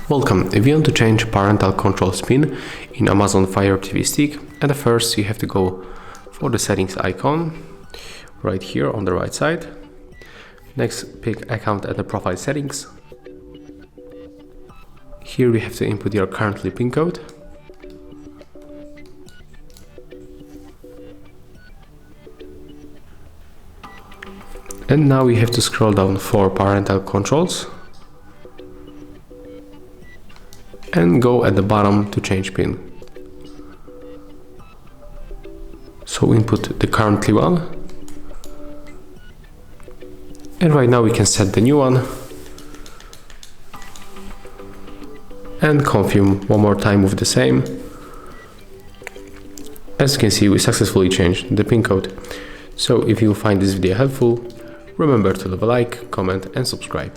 Welcome. If you want to change parental controls pin in Amazon Fire TV Stick, at first you have to go for the settings icon right here on the right side. Next, pick account and the profile settings. Here we have to input your currently pin code. And now we have to scroll down for parental controls and go at the bottom to change pin. So input the currently one, and right now we can set the new one and confirm one more time with the same. As you can see, we successfully changed the pin code. So if you find this video helpful, remember to leave a like, comment and subscribe.